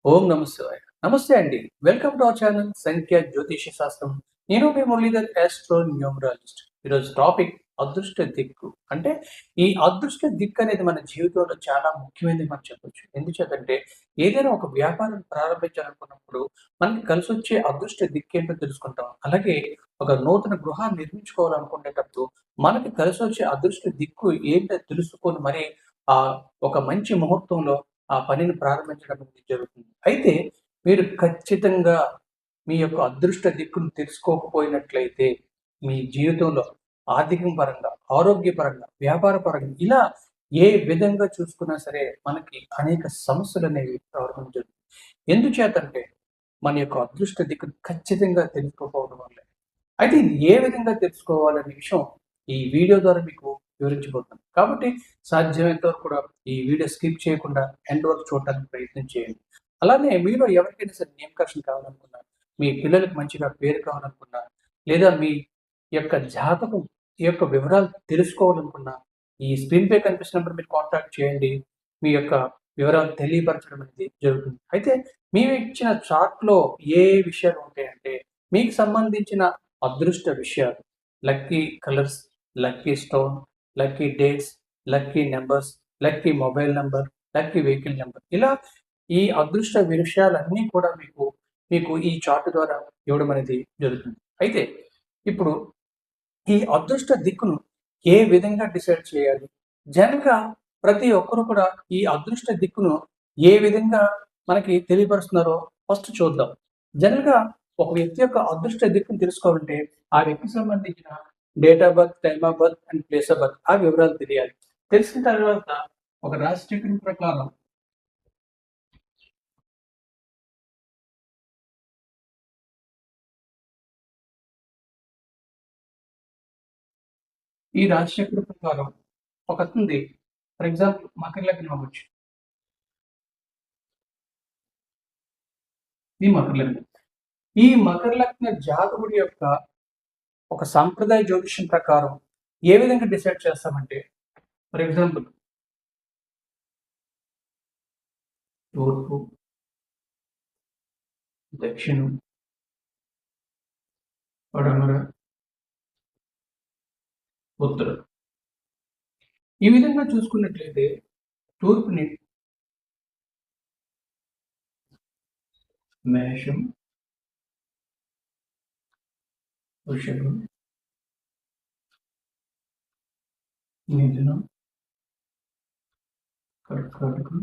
ఓం నమ శివాయ. నమస్తే అండి. వెల్కమ్ టు అవర్ ఛానల్ సంఖ్య జ్యోతిష శాస్త్రం. నేను మీ మురళీధర్ ఆస్ట్రో న్యూమరాలజిస్ట్. ఈరోజు టాపిక్ అదృష్ట దిక్కు. అంటే ఈ అదృష్ట దిక్కు అనేది మన జీవితంలో చాలా ముఖ్యమైనది మనం చెప్పొచ్చు. ఎందుచేతంటే ఏదైనా ఒక వ్యాపారం ప్రారంభించాలనుకున్నప్పుడు మనకి కలిసొచ్చే అదృష్ట దిక్కేంటో తెలుసుకుంటాం. అలాగే ఒక నూతన గృహాన్ని నిర్మించుకోవాలనుకునేటప్పుడు మనకి కలిసొచ్చే అదృష్ట దిక్కు ఏంటో తెలుసుకొని మరి ఒక మంచి ముహూర్తంలో ఆ పనిని ప్రారంభించడం అనేది జరుగుతుంది. అయితే మీరు ఖచ్చితంగా మీ యొక్క అదృష్ట దిక్కును తెలుసుకోకపోయినట్లయితే, మీ జీవితంలో ఆర్థికం పరంగా, ఆరోగ్యపరంగా, వ్యాపార పరంగా ఇలా ఏ విధంగా చూసుకున్నా సరే మనకి అనేక సమస్యలనేవి రావడం జరుగుతుంది. ఎందుచేతంటే మన యొక్క అదృష్ట దిక్కును ఖచ్చితంగా తెలుసుకోకపోవడం వల్లే. అయితే ఇది ఏ విధంగా తెలుసుకోవాలనే విషయం ఈ వీడియో ద్వారా మీకు వివరించబోతున్నాను. కాబట్టి సాధ్యమైనంత వరకు కూడా ఈ వీడియో స్కిప్ చేయకుండా ఎండ్ వరకు చూడడానికి ప్రయత్నం చేయండి. అలానే మీలో ఎవరికైనా సరే నేమకాషన్ కావాలనుకున్నా, మీ పిల్లలకి మంచిగా పేరు కావాలనుకున్నా, లేదా మీ యొక్క జాతకం ఈ యొక్క వివరాలు తెలుసుకోవాలనుకున్నా, ఈ స్క్రీన్‌పై కనిపిస్తున్న నంబర్ మీరు కాంటాక్ట్ చేయండి. మీ యొక్క వివరాలు తెలియపరచడం అనేది జరుగుతుంది. అయితే మేము ఇచ్చిన చార్ట్‌లో ఏ విషయాలు ఉంటాయంటే, మీకు సంబంధించిన అదృష్ట విషయాలు, lucky colours, lucky stone, lucky dates, lucky numbers, lucky mobile number, lucky vehicle number ఇలా ఈ అదృష్ట విషయాలన్నీ కూడా మీకు ఈ చార్ట్ ద్వారా ఇవ్వడం అనేది జరుగుతుంది. అయితే ఇప్పుడు ఈ అదృష్ట దిక్కును ఏ విధంగా డిసైడ్ చేయాలి? జనరల్‌గా ప్రతి ఒక్కరు కూడా ఈ అదృష్ట దిక్కును ఏ విధంగా మనకి తెలియపరుస్తున్నారో ఫస్ట్ చూద్దాం. జనరల్‌గా ఒక వ్యక్తి యొక్క అదృష్ట దిక్కును తెలుసుకోవాలంటే, ఆ వ్యక్తికి సంబంధించిన date of birth, time of birth and place of birth ఆ వివరాలు తెలియాలి. తెలిసిన తర్వాత ఒక రాశి చక్రం ప్రకారం ఈ రాశి చక్రం ప్రకారం ఒకటుంది ఫర్ ఎగ్జాంపుల్ మకర లగ్నం అవ్వచ్చు. ఈ మకర లగ్నం. ఈ మకర లగ్న జాతకుడి యొక్క ఒక సాంప్రదాయ జ్యోతిష్యం ప్రకారం ఏ విధంగా డిసైడ్ చేస్తామంటే, ఫర్ ఎగ్జాంపుల్ తూర్పు, దక్షిణం, పడమర, ఉత్తరం. ఈ విధంగా చూసుకున్నట్లయితే తూర్పుని మేషం, వృషభం, మిథునం, కర్కాటకం,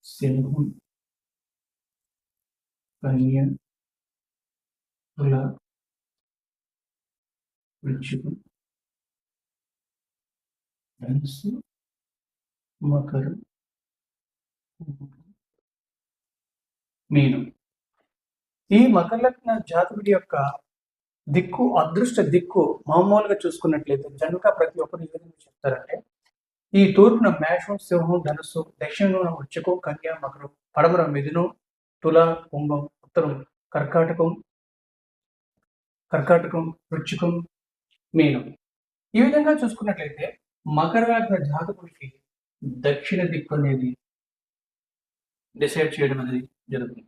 సింహం, కన్య, తుల, వృశ్చికం, ధనుస్సు, మకరం, మీనం. ఈ మకర లగ్న జాతకుడి యొక్క దిక్కు అదృష్ట దిక్కు మామూలుగా చూసుకున్నట్లయితే జనక ప్రతి ఒక్కరు ఏ విధంగా చెప్తారంటే, ఈ తూర్పున మేషం, సింహం, ధనుస్సు, దక్షిణంలో వృశ్చికం, కన్య, మకరం, పడమర మిథునం, తుల, కుంభం, ఉత్తరం కర్కాటకం, వృశ్చికం, మీనం. ఈ విధంగా చూసుకున్నట్లయితే మకర లగ్న జాతకుడికి దక్షిణ దిక్కు అనేది డిసైడ్ చేయడం అనేది జరుగుతుంది.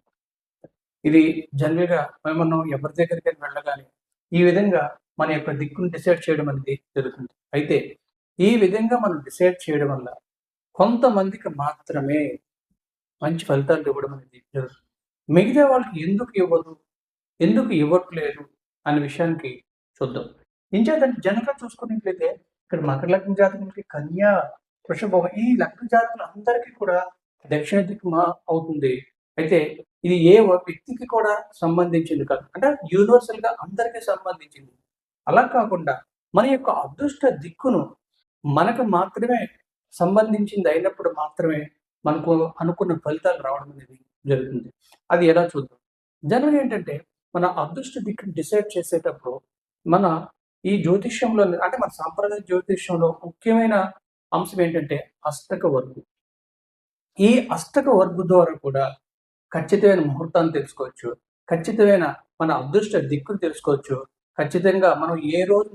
ఇది జనరల్‌గా మనం ఎవరి దగ్గరికైనా వెళ్ళగానే ఈ విధంగా మన యొక్క దిక్కును డిసైడ్ చేయడం అనేది జరుగుతుంది. అయితే ఈ విధంగా మనం డిసైడ్ చేయడం వల్ల కొంతమందికి మాత్రమే మంచి ఫలితాలు ఇవ్వడం అనేది జరుగుతుంది. మిగతా వాళ్ళకి ఎందుకు ఇవ్వదు? ఎందుకు ఇవ్వట్లేదు? అనే విషయానికి చూద్దాం. ఎంచేతంటే జనరల్‌గా చూసుకున్నట్లయితే ఇక్కడ మకర లగ్న జాతకులకి కన్యా, వృషభం ఈ లగ్న జాతకులందరికీ కూడా దక్షిణ దిక్కు అవుతుంది. అయితే ఇది ఏ వ్యక్తికి కూడా సంబంధించింది కాదు. అంటే యూనివర్సల్‌గా అందరికీ సంబంధించింది. అలా కాకుండా మన యొక్క అదృష్ట దిక్కును మనకు మాత్రమే సంబంధించింది అయినప్పుడు మాత్రమే మనకు అనుకున్న ఫలితాలు రావడం అనేది జరుగుతుంది. అది ఎలా చూద్దాం. జనరల్‌గా ఏంటంటే మన అదృష్ట దిక్కుని డిసైడ్ చేసేటప్పుడు మన ఈ జ్యోతిష్యంలో అంటే మన సాంప్రదాయ జ్యోతిష్యంలో ముఖ్యమైన అంశం ఏంటంటే అష్టక వర్గు. ఈ అష్టక వర్గు ద్వారా కూడా ఖచ్చితమైన ముహూర్తాన్ని తెలుసుకోవచ్చు. ఖచ్చితమైన మన అదృష్ట దిక్కును తెలుసుకోవచ్చు. ఖచ్చితంగా మనం ఏ రోజు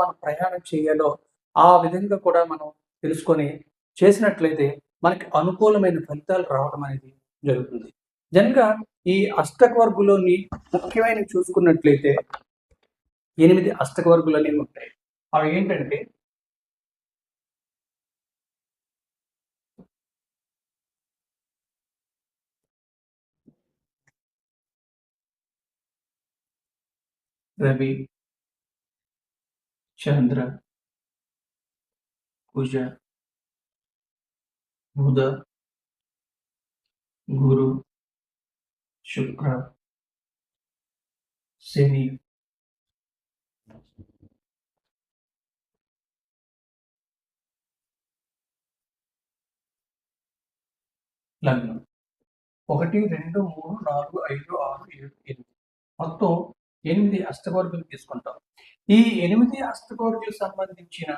మనం ప్రయాణం చేయాలో ఆ విధంగా కూడా మనం తెలుసుకొని చేసినట్లయితే మనకి అనుకూలమైన ఫలితాలు రావడం అనేది జరుగుతుంది. జనరల్గా ఈ అష్టక వర్గులోని ముఖ్యమైనవి చూసుకున్నట్లయితే 8 అష్టక వర్గులు అనేవి ఉంటాయి. అవి ఏంటంటే రవి, చంద్ర, కుజ, బుధ, గురు, శుక్ర, శని, లగ్నం. 1, 2, 3, 4, 5, 6, 7, 8 మొత్తం 8 అష్టకవర్గులు తీసుకుంటాం. ఈ 8 అష్టకవర్గులకు సంబంధించిన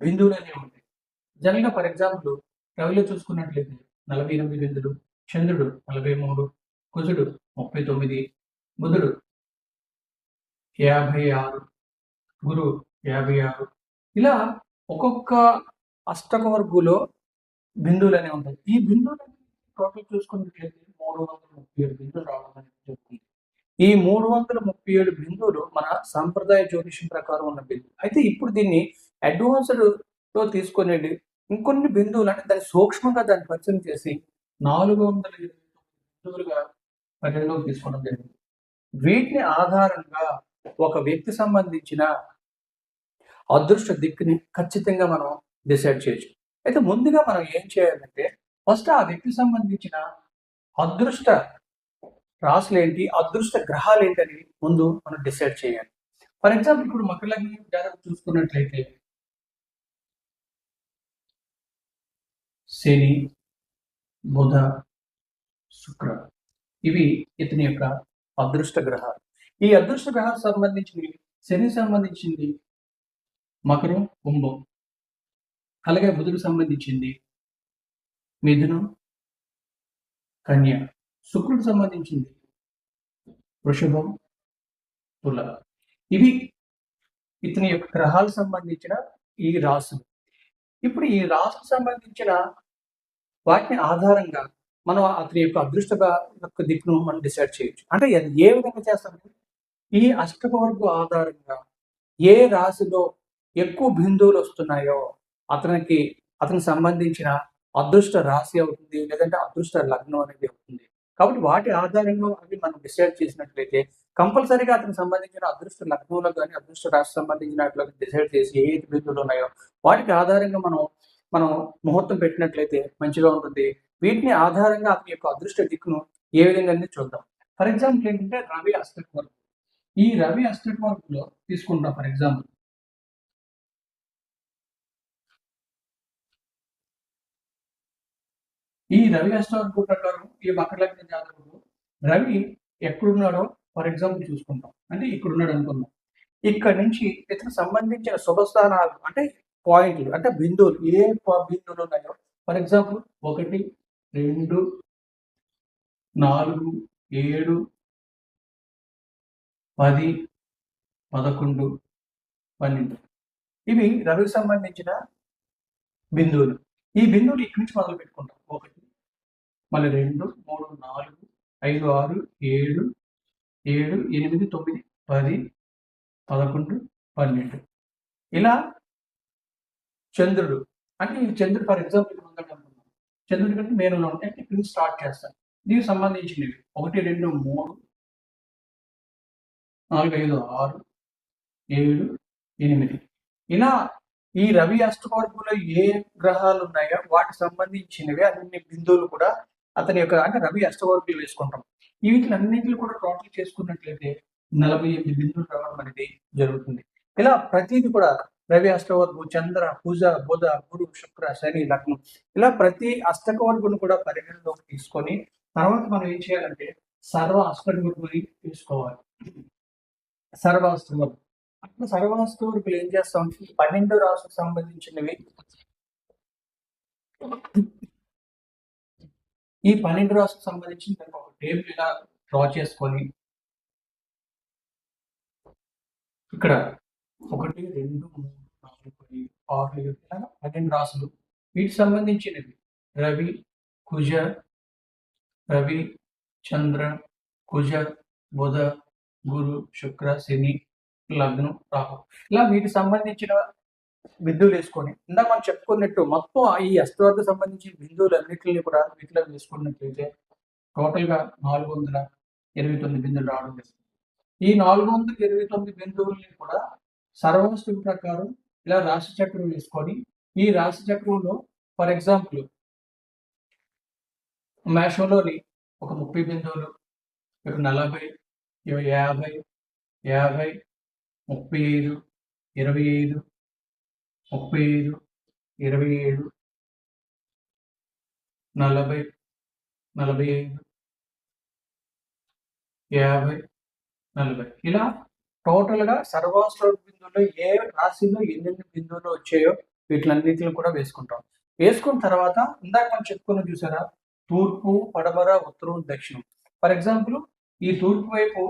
బిందువులు అనేవి ఉంటాయి. జనరల్గా ఫర్ ఎగ్జాంపుల్ రవిలో చూసుకున్నట్లయితే 48 బిందులు, చంద్రుడు 43, కుజుడు 39, బుధుడు 56, గురువు 56. ఇలా ఒక్కొక్క అష్టక వర్గులో బిందువులు అనేవి ఉంటాయి. ఈ బిందువులు టోటల్ చూసుకున్నట్లయితే 337 బిందువులు రావడం అనేది జరుగుతుంది. ఈ 337 బిందువులు మన సాంప్రదాయ జ్యోతిష్యం ప్రకారం ఉన్న బిందువు. అయితే ఇప్పుడు దీన్ని అడ్వాన్స్డ్ తో తీసుకునేది ఇంకొన్ని బిందువులు అంటే దాన్ని సూక్ష్మంగా దాన్ని పరిచయం చేసి 429 బిందువులుగా పరిగణలోకి తీసుకోవడం జరిగింది. వీటిని ఆధారంగా ఒక వ్యక్తి సంబంధించిన అదృష్ట దిక్కుని ఖచ్చితంగా మనం డిసైడ్ చేయొచ్చు. అయితే ముందుగా మనం ఏం చేయాలంటే ఫస్ట్ ఆ వ్యక్తికి సంబంధించిన అదృష్ట రాశులు ఏంటి, అదృష్ట గ్రహాలు ఏంటి అని ముందు మనం డిసైడ్ చేయాలి. ఫర్ ఎగ్జాంపుల్ ఇప్పుడు మకర లగ్నం జాతకం చూసుకున్నట్లయితే శని, బుధ, శుక్ర ఇవి ఇతని యొక్క అదృష్ట గ్రహాలు. ఈ అదృష్ట గ్రహాలకు సంబంధించి శని సంబంధించింది మకరం, కుంభం, అలాగే బుధుడికి సంబంధించింది మిథునం, కన్య, శుక్రుడికి సంబంధించింది వృషభం, తుల. ఇవి ఇతని యొక్క గ్రహాలకు సంబంధించిన ఈ రాశులు. ఇప్పుడు ఈ రాశికి సంబంధించిన వాటిని ఆధారంగా మనం అతని యొక్క అదృష్ట యొక్క దిక్కును మనం డిసైడ్ చేయొచ్చు. అంటే అది ఏ విధంగా చేస్తామంటే ఈ అష్టక వర్గ ఆధారంగా ఏ రాశిలో ఎక్కువ బిందువులు వస్తున్నాయో అతనికి సంబంధించిన అదృష్ట రాశి అవుతుంది, లేదంటే అదృష్ట లగ్నం అనేది అవుతుంది. కాబట్టి వాటి ఆధారంగా అవి మనం డిసైడ్ చేసినట్లయితే కంపల్సరీగా అతనికి సంబంధించిన అదృష్ట లగ్నంలో కానీ అదృష్ట రాశి సంబంధించిన డిసైడ్ చేసి ఏ బిందువులు ఉన్నాయో వాటికి ఆధారంగా మనం ముహూర్తం పెట్టినట్లయితే మంచిగా ఉంటుంది. వీటిని ఆధారంగా అతని యొక్క అదృష్ట దిక్కును ఏ విధంగా చూద్దాం. ఫర్ ఎగ్జాంపుల్ ఏంటంటే రవి అష్టక వర్గం. ఈ రవి అష్టక వర్గంలో తీసుకుంటాం. ఫర్ ఎగ్జాంపుల్ ఈ రవి అష్టవర్గం ప్రకారం ఈ మకర లగ్న జాతకుడు రవి ఎక్కడున్నాడో ఫర్ ఎగ్జాంపుల్ చూసుకుంటాం. అంటే ఇక్కడ ఉన్నాడు అనుకుందాం. ఇక్కడ నుంచి ఇతనికి సంబంధించిన శుభస్థానాలు అంటే పాయింట్లు అంటే బిందువులు ఏ బిందువులు ఉన్నాయో ఫర్ ఎగ్జాంపుల్ 1, 2, 4, 7, 10, 11, 12 ఇవి రవికి సంబంధించిన బిందువులు. ఈ బిందువులు ఇక్కడి నుంచి మొదలు పెట్టుకుంటాం. 1, మళ్ళీ 2, 3, 4, 5, 6, 7, 7, 8, 9, 10, 11, 12 ఇలా చంద్రుడు అంటే ఈ చంద్రుడు ఫర్ ఎగ్జాంపుల్ అనుకున్నాం. చంద్రుడి కంటే మేనులో ఉంటే ఇక్కడ స్టార్ట్ చేస్తాను. దీనికి సంబంధించినవి 1, 2, 3, 4, 5, 6, 7, 8 ఇలా ఈ రవి అష్టకవర్గంలో ఏ గ్రహాలు ఉన్నాయో వాటికి సంబంధించినవి అన్ని బిందువులు కూడా అతని యొక్క అంటే రవి అష్టవర్గులు వేసుకుంటాం. వీటిలన్నింటినీ కూడా టోటల్ చేసుకున్నట్లయితే 48 బిందువులు రావడం అనేది జరుగుతుంది. ఇలా ప్రతిది కూడా రవి అష్టవర్గు, చంద్ర, కుజ, బుధ, గురు, శుక్ర, శని, లగ్నం ఇలా ప్రతి అష్టకవర్గును కూడా పరిగణలోకి తీసుకొని తర్వాత మనం ఏం చేయాలంటే సర్వ అష్టకవర్గుని తీసుకోవాలి. సర్వ అష్టకవర్గు అట్లా సర్వనాస్తూర్పులు ఏం చేస్తాం 12 రాసులకు సంబంధించినవి ఈ 12 రాసులకు సంబంధించిన ఒక టేబుల్ ఇలా డ్రా చేసుకొని ఇక్కడ 1, 2, 3, 4, 5, 6 7 ఇలా 12 రాసులు. వీటికి సంబంధించినవి రవి, కుజ, రవి, చంద్ర, కుజ, బుధ, గురు, శుక్ర, శని, లగ్నం, రాహు. ఇలా వీటికి సంబంధించిన బిందువులు వేసుకొని ఇందాక మనం చెప్పుకున్నట్టు మొత్తం ఈ అష్టవర్గ సంబంధించిన బిందువులన్నిటిని కూడా వీటిలో వేసుకున్నట్లయితే టోటల్గా 429 బిందువులు రావడం జరుగుతుంది. ఈ 429 బిందువుల్ని కూడా సర్వస్తు ప్రకారం ఇలా రాశి చక్రం వేసుకొని ఈ రాశి చక్రంలో ఫర్ ఎగ్జాంపుల్ మేషంలోని ఒక 30 బిందువులు, 40, 50, 50, 35, 25, 35, 27, 40, 45, 50, 40 ఇలా టోటల్గా సర్వాస్ట్ర బిందువుల్లో ఏ రాశిలో ఎన్ని బిందువులు వచ్చాయో వీటిలన్నిటిని కూడా వేసుకుంటాం. వేసుకున్న తర్వాత ఇందాక మనం చెప్పుకున్న చూసారా, తూర్పు, పడమర, ఉత్తరం, దక్షిణం. ఫర్ ఎగ్జాంపుల్ ఈ తూర్పు వైపు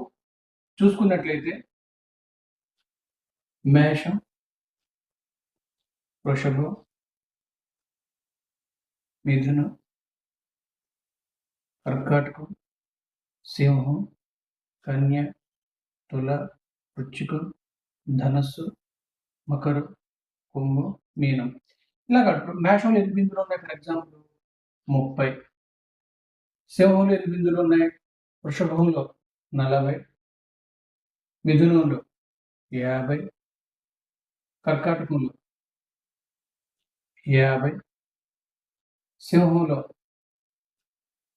చూసుకున్నట్లయితే మేషం, వృషభం, మిథునం, కర్కాటకం, సింహం, కన్య, తుల, వృశ్చికం, ధనస్సు, మకరం, కుంభం, మీనం. ఇలాగ మేషంలో ఎన్ని బిందువులు ఉన్నాయి ఫర్ ఎగ్జాంపుల్ 30, సింహంలో ఎన్ని బిందువులు ఉన్నాయి, వృషభంలో 40, మిథునంలో 50, కర్కాటకంలో 50, సింహంలో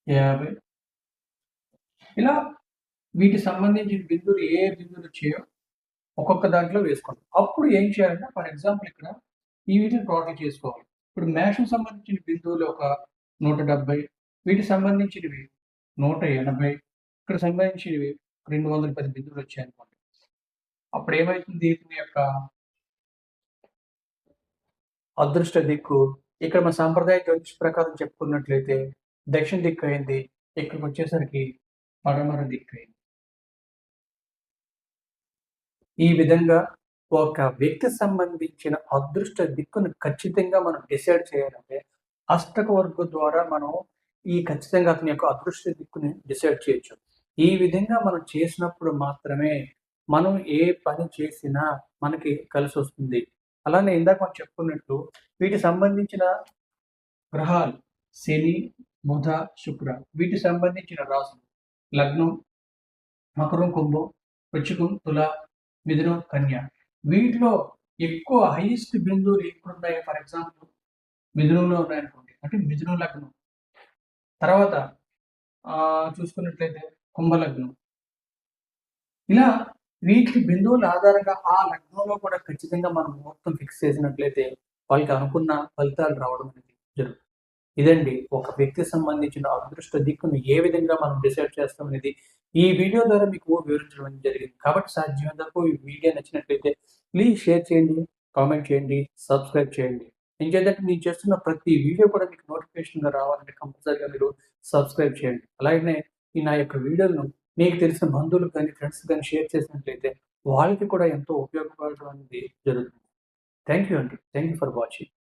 50. ఇలా వీటికి సంబంధించిన బిందువులు ఏ బిందువులు వచ్చాయో ఒక్కొక్క దాంట్లో వేసుకోండి. అప్పుడు ఏం చేయాలంటే ఫర్ ఎగ్జాంపుల్ ఇక్కడ ఈ వీటిని టోటల్ చేసుకోవాలి. ఇప్పుడు మేషం సంబంధించిన బిందువులు ఒక 170, వీటికి సంబంధించినవి 180, ఇక్కడ సంబంధించినవి 210 బిందువులు వచ్చాయనుకోండి. అప్పుడు ఏమవుతుంది, దీని యొక్క అదృష్ట దిక్కు ఇక్కడ మన సాంప్రదాయ జ్యోతిష్ ప్రకారం చెప్పుకున్నట్లయితే దక్షిణ దిక్కు అయింది, ఇక్కడికి వచ్చేసరికి పడమర దిక్కు అయింది. ఈ విధంగా ఒక వ్యక్తి సంబంధించిన అదృష్ట దిక్కును ఖచ్చితంగా మనం డిసైడ్ చేయాలంటే అష్టక వర్గం ద్వారా మనం ఈ ఖచ్చితంగా అతని యొక్క అదృష్ట దిక్కుని డిసైడ్ చేయొచ్చు. ఈ విధంగా మనం చేసినప్పుడు మాత్రమే మనం ఏ పని చేసినా మనకి కలిసి వస్తుంది. అలానే ఇందాక మనం చెప్పుకున్నట్టు వీటికి సంబంధించిన గ్రహాలు శని, బుధ, శుక్ర, వీటికి సంబంధించిన రాసులు లగ్నం, మకరం, కుంభం, వృశ్చికం, తుల, మిథునం, కన్య. వీటిలో ఎక్కువ హైయెస్ట్ బిందువులు ఎప్పుడు ఉన్నాయి, ఫర్ ఎగ్జాంపుల్ మిథునంలో ఉన్నాయనుకోండి, అంటే మిథునం లగ్నం. తర్వాత చూసుకున్నట్లయితే కుంభలగ్నం. ఇలా వీటి బిందువుల ఆధారంగా ఆ లగ్నంలో కూడా ఖచ్చితంగా మనం ముహూర్తం ఫిక్స్ చేసినట్లయితే వాళ్ళకి అనుకున్న ఫలితాలు రావడం అనేది జరుగుతుంది. ఇదండి ఒక వ్యక్తికి సంబంధించిన అదృష్ట దిక్కును ఏ విధంగా మనం డిసైడ్ చేస్తాం అనేది ఈ వీడియో ద్వారా మీకు వివరించడం జరిగింది. కాబట్టి సాధ్యమైనంత వరకు ఈ వీడియో నచ్చినట్లయితే ప్లీజ్ షేర్ చేయండి, కామెంట్ చేయండి, సబ్స్క్రైబ్ చేయండి. ఇంకేంటంటే నేను చేస్తున్న ప్రతి వీడియో కూడా మీకు నోటిఫికేషన్గా రావాలంటే కంపల్సరీగా మీరు సబ్స్క్రైబ్ చేయండి. అలాగనే ఈ నా యొక్క వీడియోలను మీకు తెలిసిన బంధువులకు కానీ ఫ్రెండ్స్ కానీ షేర్ చేసినట్లయితే వాళ్ళకి కూడా ఎంతో ఉపయోగపడడం అనేది జరుగుతుంది. థ్యాంక్ యూ అండి. Thank you for watching.